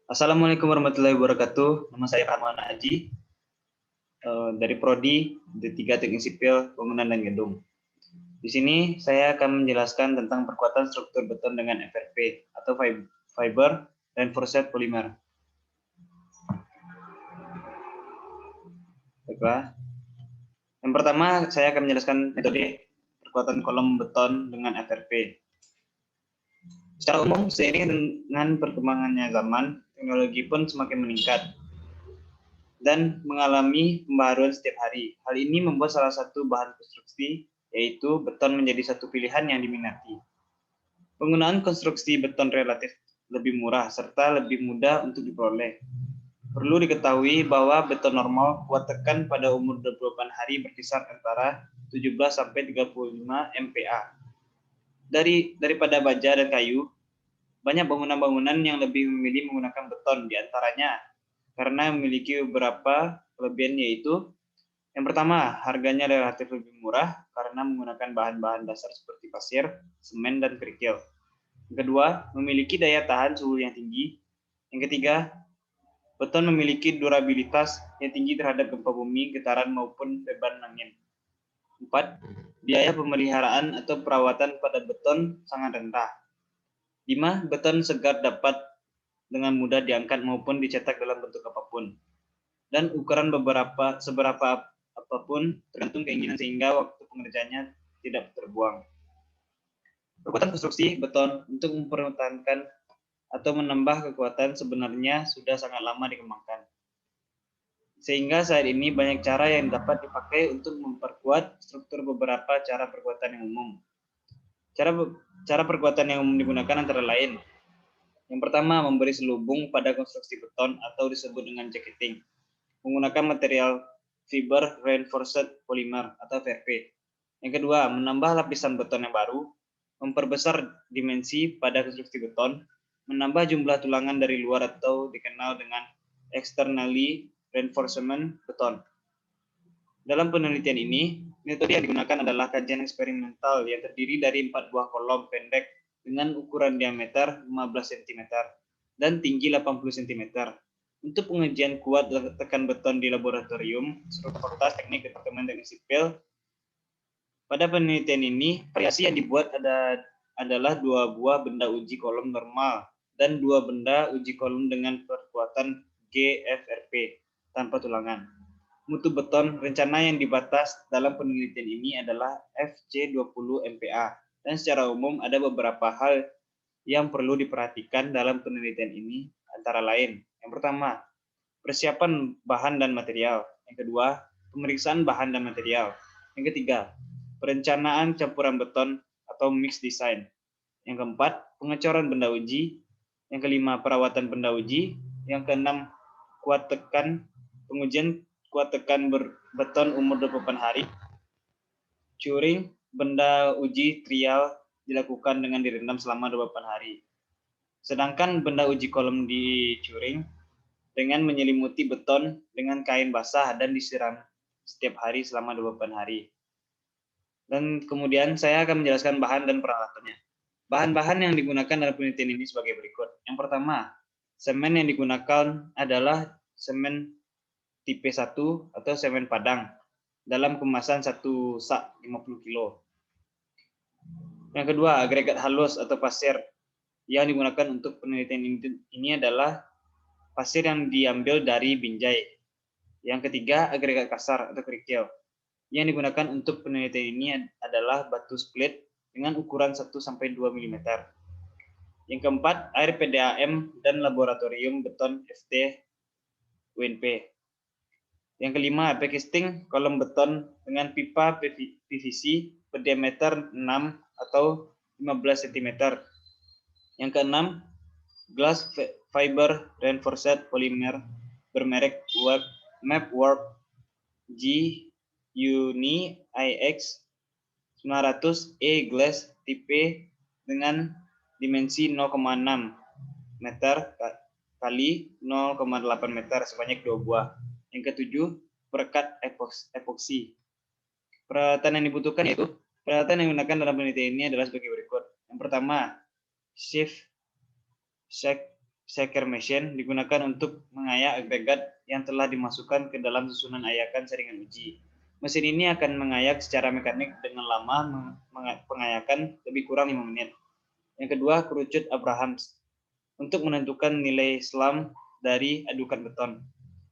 Assalamualaikum warahmatullahi wabarakatuh. Nama saya Rahman Haji dari Prodi D3 Teknik Sipil Bangunan dan Gedung. Di sini saya akan menjelaskan tentang perkuatan struktur beton dengan FRP atau Fiber Reinforced Polymer. Baiklah. Yang pertama saya akan menjelaskan metode perkuatan kolom beton dengan FRP. Secara umum, seiring dengan perkembangannya zaman, teknologi pun semakin meningkat dan mengalami pembaharuan setiap hari. Hal ini membuat salah satu bahan konstruksi, yaitu beton, menjadi satu pilihan yang diminati. Penggunaan konstruksi beton relatif lebih murah serta lebih mudah untuk diperoleh. Perlu diketahui bahwa beton normal kuat tekan pada umur 28 hari berkisar antara 17 sampai 35 MPa. Daripada baja dan kayu, banyak bangunan-bangunan yang lebih memilih menggunakan beton, diantaranya karena memiliki beberapa kelebihan, yaitu yang pertama, harganya relatif lebih murah karena menggunakan bahan-bahan dasar seperti pasir, semen, dan kerikil. Yang kedua, memiliki daya tahan suhu yang tinggi. Yang ketiga, beton memiliki durabilitas yang tinggi terhadap gempa bumi, getaran, maupun beban angin. 4. Biaya pemeliharaan atau perawatan pada beton sangat rendah. 5. Beton segar dapat dengan mudah diangkat maupun dicetak dalam bentuk apapun. Dan ukuran seberapa apapun tergantung keinginan, sehingga waktu pengerjaannya tidak terbuang. Perkuatan konstruksi beton untuk mempertahankan atau menambah kekuatan sebenarnya sudah sangat lama dikembangkan. Sehingga saat ini banyak cara yang dapat dipakai untuk memperkuat struktur. Beberapa cara perkuatan yang umum. Cara perkuatan yang umum digunakan antara lain. Yang pertama, memberi selubung pada konstruksi beton atau disebut dengan jacketing, menggunakan material Fiber Reinforced Polymer atau FRP. Yang kedua, menambah lapisan beton yang baru, memperbesar dimensi pada konstruksi beton, menambah jumlah tulangan dari luar atau dikenal dengan externally reinforcement beton. Dalam penelitian ini, metode yang digunakan adalah kajian eksperimental yang terdiri dari 4 buah kolom pendek dengan ukuran diameter 15 cm dan tinggi 80 cm. Untuk pengujian kuat tekan beton di laboratorium Fakultas Teknik Departemen Teknik Sipil, pada penelitian ini variasi yang dibuat adalah 2 buah benda uji kolom normal dan 2 benda uji kolom dengan perkuatan GFRP tanpa tulangan. Mutu beton rencana yang dibatas dalam penelitian ini adalah FC20 MPa, dan secara umum ada beberapa hal yang perlu diperhatikan dalam penelitian ini, antara lain. Yang pertama, persiapan bahan dan material. Yang kedua, pemeriksaan bahan dan material. Yang ketiga, perencanaan campuran beton atau mix design. Yang keempat, pengecoran benda uji. Yang kelima, perawatan benda uji. Yang keenam, pengujian kuat tekan beton umur 28 hari. Curing benda uji trial dilakukan dengan direndam selama 28 hari. Sedangkan benda uji kolom dicuring dengan menyelimuti beton dengan kain basah dan disiram setiap hari selama 28 hari. Dan kemudian saya akan menjelaskan bahan dan peralatannya. Bahan-bahan yang digunakan dalam penelitian ini sebagai berikut. Yang pertama, semen yang digunakan adalah semen tipe 1 atau semen padang dalam kemasan 1 sak 50 kilo. Yang kedua, agregat halus atau pasir yang digunakan untuk penelitian ini adalah pasir yang diambil dari Binjai. Yang ketiga, agregat kasar atau kerikil. Yang digunakan untuk penelitian ini adalah batu split dengan ukuran 1-2 mm. Yang keempat, air PDAM dan laboratorium beton FT UNP. Yang kelima, backcasting kolom beton dengan pipa PVC berdiameter 6 atau 15 cm. Yang keenam, glass fiber reinforced polymer bermerek Mapwork G-Uni IX 900E glass tipe dengan dimensi 0,6 meter kali 0,8 meter sebanyak 2 buah. Yang ketujuh, perekat epoksi. Peralatan yang dibutuhkan yaitu peralatan yang digunakan dalam penelitian ini adalah sebagai berikut. Yang pertama, shift shaker machine digunakan untuk mengayak agregat yang telah dimasukkan ke dalam susunan ayakan saringan uji. Mesin ini akan mengayak secara mekanik dengan lama pengayakan lebih kurang 5 menit. Yang kedua, kerucut Abrahams untuk menentukan nilai slam dari adukan beton.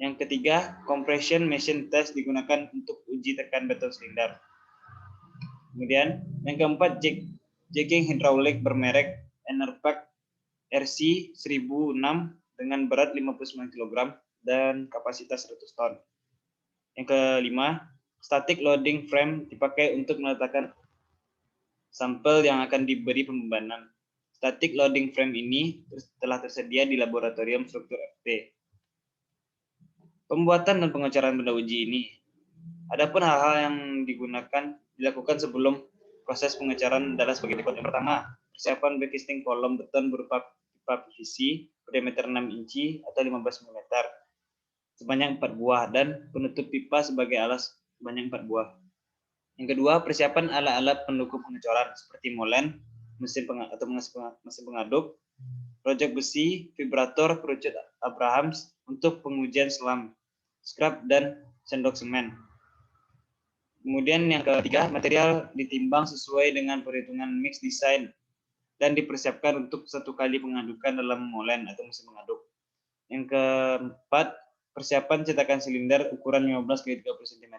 Yang ketiga, compression machine test digunakan untuk uji tekan beton silinder. Kemudian, yang keempat, jacking hidraulik bermerek Enerpac RC 1006 dengan berat 59 kg dan kapasitas 100 ton. Yang kelima, static loading frame dipakai untuk meletakkan sampel yang akan diberi pembebanan. Static loading frame ini telah tersedia di laboratorium struktur FT. Pembuatan dan pengecoran benda uji ini. Adapun hal-hal yang dilakukan sebelum proses pengecoran adalah sebagai berikut. Yang pertama, persiapan backcasting kolom beton berupa pipa PVC berdiameter 6 inci atau 15 mm sebanyak 4 buah dan penutup pipa sebagai alas sebanyak 4 buah. Yang kedua, persiapan alat-alat pendukung pengecoran seperti molen, mesin pengaduk, rojok besi, vibrator, kerucut Abrahams untuk pengujian selam, scrap, dan sendok semen. Kemudian yang ketiga, material ditimbang sesuai dengan perhitungan mix design dan dipersiapkan untuk satu kali pengadukan dalam molen atau mesin pengaduk. Yang keempat, persiapan cetakan silinder ukuran 15 x 30 cm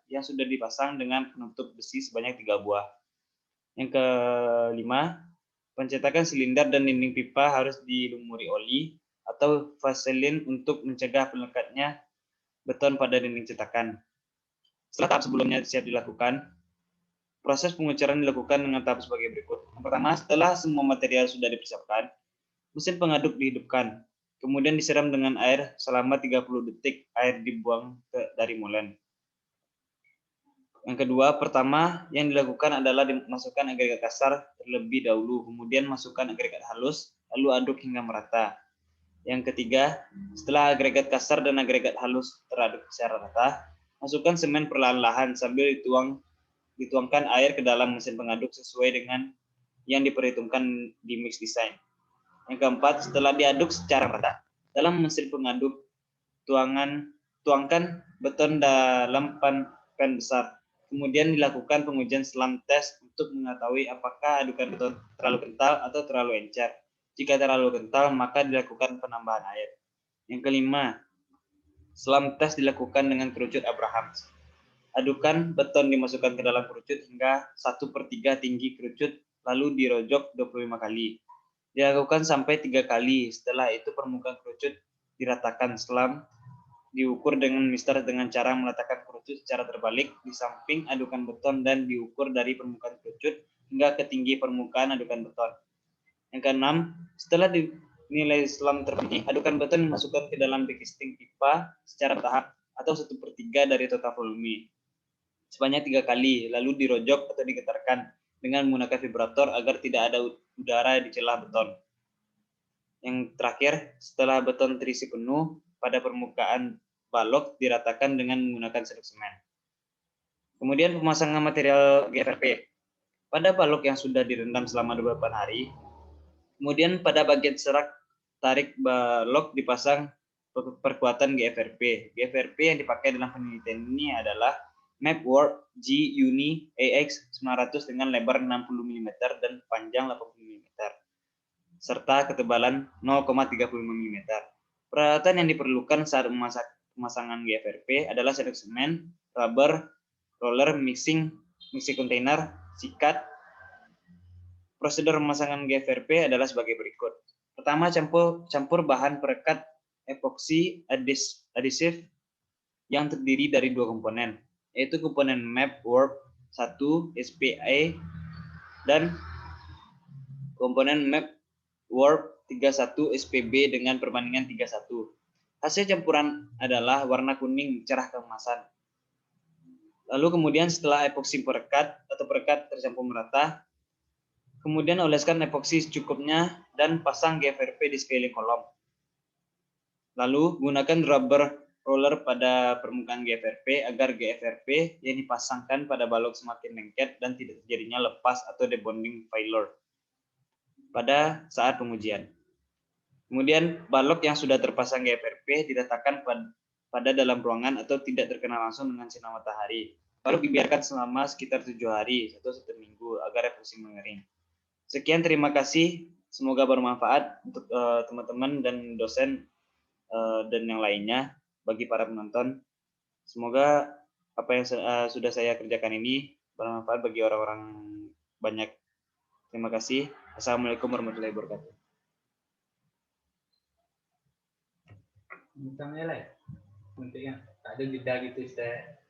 yang sudah dipasang dengan penutup besi sebanyak 3 buah. Yang kelima, pencetakan silinder dan dinding pipa harus dilumuri oli atau vaselin untuk mencegah pelekatnya beton pada dinding cetakan. Setelah tahap sebelumnya siap dilakukan, proses pengecoran dilakukan dengan tahap sebagai berikut. Yang pertama, setelah semua material sudah dipersiapkan, mesin pengaduk dihidupkan. Kemudian disiram dengan air selama 30 detik, air dibuang dari molen. Yang kedua, pertama yang dilakukan adalah dimasukkan agregat kasar terlebih dahulu, kemudian masukkan agregat halus, lalu aduk hingga merata. Yang ketiga, setelah agregat kasar dan agregat halus teraduk secara rata, masukkan semen perlahan-lahan sambil dituangkan air ke dalam mesin pengaduk sesuai dengan yang diperhitungkan di mix design. Yang keempat, setelah diaduk secara rata, dalam mesin pengaduk, tuangkan beton dalam pan besar. Kemudian dilakukan pengujian selam test untuk mengetahui apakah adukan beton terlalu kental atau terlalu encer. Jika terlalu kental, maka dilakukan penambahan air. Yang kelima, selam test dilakukan dengan kerucut Abrahams. Adukan beton dimasukkan ke dalam kerucut hingga 1/3 tinggi kerucut, lalu dirojok 25 kali. Dilakukan sampai 3 kali. Setelah itu permukaan kerucut diratakan. Selam diukur dengan mister dengan cara meletakkan kerucut secara terbalik di samping adukan beton dan diukur dari permukaan kerucut hingga ke tinggi permukaan adukan beton. Yang keenam, setelah dinilai selam terpilih, adukan beton dimasukkan ke dalam backcasting pipa secara tahap atau 1/3 dari total volume sebanyak 3 kali, lalu dirojok atau digetarkan dengan menggunakan vibrator agar tidak ada udara di celah beton. Yang terakhir, setelah beton terisi penuh, pada permukaan balok diratakan dengan menggunakan sendok semen. Kemudian pemasangan material GFRP. Pada balok yang sudah direndam selama 28 hari, kemudian pada bagian serak tarik balok dipasang perkuatan GFRP. GFRP yang dipakai dalam penelitian ini adalah Mapwork G-Uni AX 900 dengan lebar 60 mm dan panjang 80 mm, serta ketebalan 0,35 mm. Peralatan yang diperlukan saat pemasangan GFRP adalah sendok semen, rubber, roller, mixing container, sikat. Prosedur pemasangan GFRP adalah sebagai berikut. Pertama, campur bahan perekat epoxy adhesive yang terdiri dari 2 komponen, yaitu komponen Mapwork 1 SPA dan komponen Mapwork 31 SPB dengan perbandingan 31. Hasil campuran adalah warna kuning cerah keemasan. Lalu kemudian setelah epoksi perekat tercampur merata, kemudian oleskan epoksi secukupnya dan pasang GFRP di sekeliling kolom. Lalu gunakan rubber roller pada permukaan GFRP agar GFRP yang dipasangkan pada balok semakin lengket dan tidak terjadinya lepas atau debonding failure. pada saat pengujian. Kemudian balok yang sudah terpasang GFRP diletakkan pada dalam ruangan atau tidak terkena langsung dengan sinar matahari. Balok dibiarkan selama sekitar 7 hari atau 1 minggu agar refleksi mengering. Sekian, terima kasih. Semoga bermanfaat untuk teman-teman dan dosen dan yang lainnya bagi para penonton. Semoga apa yang sudah saya kerjakan ini bermanfaat bagi orang-orang banyak. Terima kasih. Assalamualaikum warahmatullahi wabarakatuh. Misalnya lah, untuk yang tak ada jeda gitu, saya